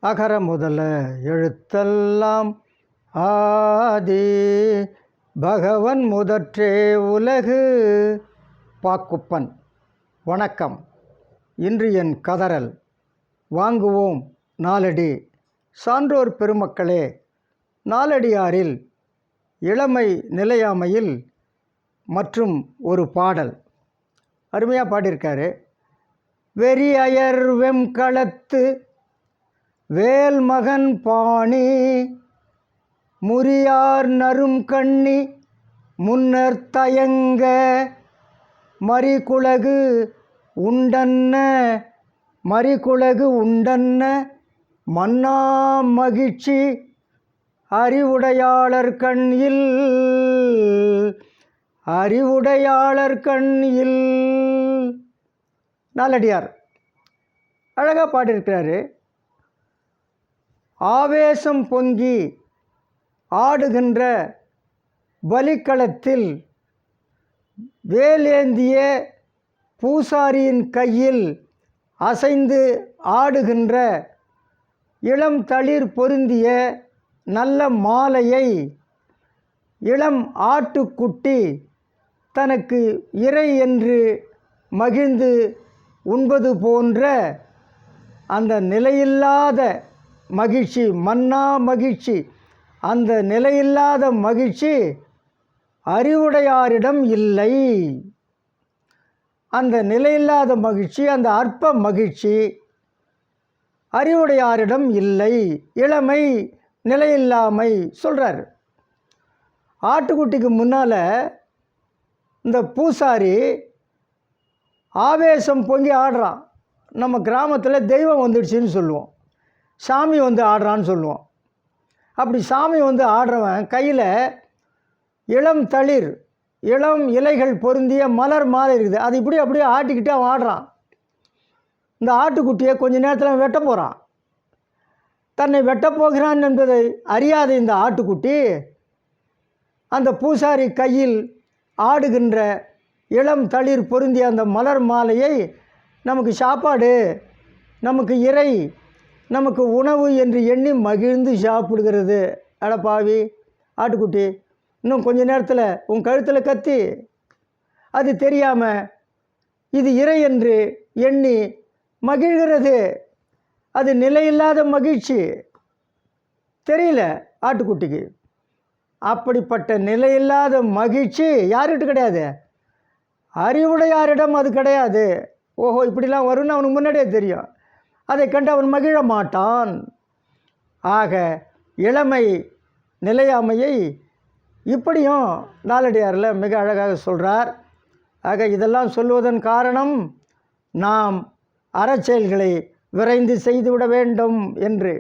அகர முதல எழுத்தெல்லாம் ஆதி பகவன் முதற்றே உலகு. பாக்குப்பன். வணக்கம். இன்று என் கதறல் வாங்குவோம் நாலடி. சான்றோர் பெருமக்களே, நாலடியாரில் இளமை நிலையாமையில் மற்றும் ஒரு பாடல் அருமையாக பாடியிருக்காரு. வெறி அயர் வெம்களத்து வேல்மகன் பாணி முறியார் நரும் கண்ணி முன்னர் தயங்க மறிகுலகு உண்டன்ன மன்னா மகிழ்ச்சி அறிவுடையாளர் கண்ணில். நாலடியார் அழகாக பாடியிருக்கிறாரு. ஆவேசம் பொங்கி ஆடுகின்ற பலிக்களத்தில் வேலேந்திய பூசாரியின் கையில் அசைந்து ஆடுகின்ற இளம் தளிர் பொருந்திய நல்ல மாலையை இளம் ஆட்டுக்குட்டி தனக்கு இறை என்று மகிழ்ந்து உண்பது போன்ற அந்த நிலையில்லாத மகிழ்ச்சி, மன்னா மகிழ்ச்சி, அந்த நிலையில்லாத மகிழ்ச்சி அறிவுடையாரிடம் இல்லை. அந்த நிலையில்லாத மகிழ்ச்சி, அந்த அற்ப மகிழ்ச்சி அறிவுடையாரிடம் இல்லை. இளமை நிலையில்லாமை சொல்கிறார். ஆட்டுக்குட்டிக்கு முன்னால் இந்த பூசாரி ஆவேசம் பொங்கி ஆடுறான். நம்ம கிராமத்தில் தெய்வம் வந்துடுச்சின்னு சொல்லுவோம், சாமி வந்து ஆடுறான்னு சொல்லுவோம். அப்படி சாமி வந்து ஆடுறவன் கையில் இளம் தளிர், இளம் இலைகள் பொருந்திய மலர் மாலை இருக்குது. அது இப்படி அப்படியே ஆட்டிக்கிட்டு அவன் ஆடுறான். இந்த ஆட்டுக்குட்டியை கொஞ்ச நேரத்தில் வெட்ட போகிறான். தன்னை வெட்டப்போகிறான் என்பதை அறியாத இந்த ஆட்டுக்குட்டி அந்த பூசாரி கையில் ஆடுகின்ற இளம் தளிர் பொருந்திய அந்த மலர் மாலையை நமக்கு சாப்பாடு, நமக்கு இறை, நமக்கு உணவு என்று எண்ணி மகிழ்ந்து சாப்பிடுகிறது. அடப்பாவி ஆட்டுக்குட்டி, இன்னும் கொஞ்ச நேரத்தில் உன் கழுத்தில் கத்தி, அது தெரியாமல் இது இறை என்று எண்ணி மகிழ்கிறது. அது நிலையில்லாத மகிழ்ச்சி, தெரியல ஆட்டுக்குட்டிக்கு. அப்படிப்பட்ட நிலையில்லாத மகிழ்ச்சி யார்கிட்ட கிடையாது? அறிவுடையாரிடம் அது கிடையாது. ஓஹோ, இப்படிலாம் வரும்னு அவனுக்கு முன்னாடியே தெரியும். அதை கண்டு அவன் மகிழ மாட்டான். ஆக இளமை நிலையாமையை இப்படியும் நாலடியாரில் மிக அழகாக சொல்கிறார். ஆக இதெல்லாம் சொல்வதன் காரணம் நாம் அறச்செயல்களை விரைந்து செய்துவிட வேண்டும் என்று.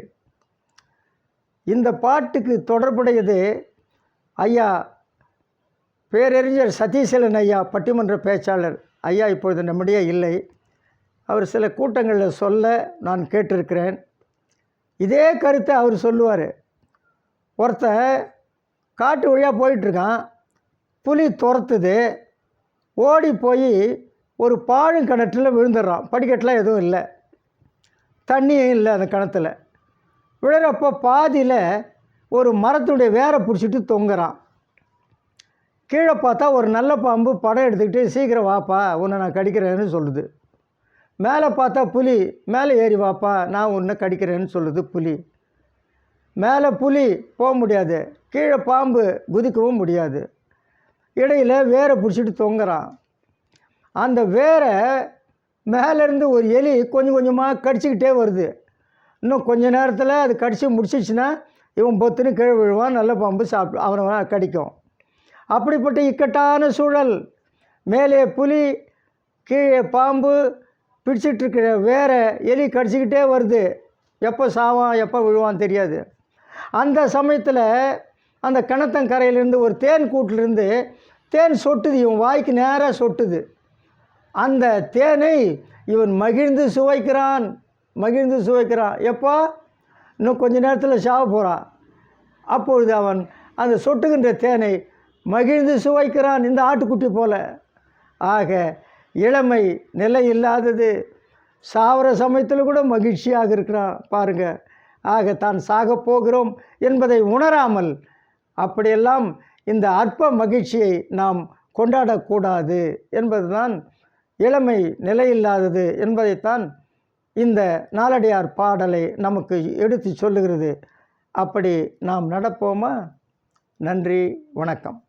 இந்த பாட்டுக்கு தொடர்புடையது ஐயா பேரறிஞர் சதீசலன் ஐயா, பட்டிமன்ற பேச்சாளர் ஐயா இப்பொழுது நம்முடைய இல்லை. அவர் சில கூட்டங்களில் சொல்ல நான் கேட்டிருக்கிறேன். இதே கருத்தை அவர் சொல்லுவார். ஒருத்தன் காட்டு வழியாக போயிட்டுருக்கான், புலி துரத்துது, ஓடி போய் ஒரு பாழுங்கிணற்றில் விழுந்துடுறான். படிக்கட்டெலாம் எதுவும் இல்லை, தண்ணியும் இல்லை அந்த கிணத்துல. விழுறப்போ பாதியில் ஒரு மரத்துடைய வேரை பிடிச்சிட்டு தொங்குறான். கீழே பார்த்தா ஒரு நல்ல பாம்பு படம் எடுத்துக்கிட்டு சீக்கிரம் வாப்பா உன்னை நான் கடிக்கிறேன்னு சொல்லுது. மேலே பார்த்தா புலி, மேலே ஏறி வாப்பா நான் உன்னை கடிக்கிறேன்னு சொல்லுது புலி. மேலே புலி போக முடியாது, கீழே பாம்பு குதிக்கவும் முடியாது. இடையில் வேரை பிடிச்சிட்டு தொங்குறான். அந்த வேரை மேலேருந்து ஒரு எலி கொஞ்சம் கொஞ்சமாக கடிச்சிக்கிட்டே வருது. இன்னும் கொஞ்ச நேரத்தில் அது கடிச்சு முடிச்சிச்சுன்னா இவன் பொத்துன்னு கீழே விழுவான், நல்ல பாம்பு அவனை கடிக்கும். அப்படிப்பட்ட இக்கட்டான சூழல். மேலே புலி, கீழே பாம்பு, பிடிச்சிட்ருக்கிற வேற எலி கடிச்சிக்கிட்டே வருது. எப்போ சாவான் எப்போ விழுவான் தெரியாது. அந்த சமயத்தில் அந்த கிணத்தங்கரையிலேருந்து ஒரு தேன் கூட்டிலேருந்து தேன் சொட்டுது, இவன் வாய்க்கு நேராக சொட்டுது. அந்த தேனை இவன் மகிழ்ந்து சுவைக்கிறான். எப்போ? இன்னும் கொஞ்ச நேரத்தில் சாவ போகிறான். அப்பொழுது அவன் அந்த சொட்டுகின்ற தேனை மகிழ்ந்து சுவைக்கிறான், இந்த ஆட்டுக்குட்டி போல. ஆக இளமை நிலை இல்லாதது, சாவர சமயத்தில் கூட மகிழ்ச்சியாக இருக்கிறான் பாருங்கள். ஆக தான் சாகப் போகிறோம் என்பதை உணராமல் அப்படியெல்லாம் இந்த அற்ப மகிழ்ச்சியை நாம் கொண்டாடக்கூடாது என்பதுதான் இளமை நிலையில்லாதது என்பதைத்தான் இந்த நாலடியார் பாடலை நமக்கு எடுத்து சொல்லுகிறது. அப்படி நாம் நடப்போமா? நன்றி, வணக்கம்.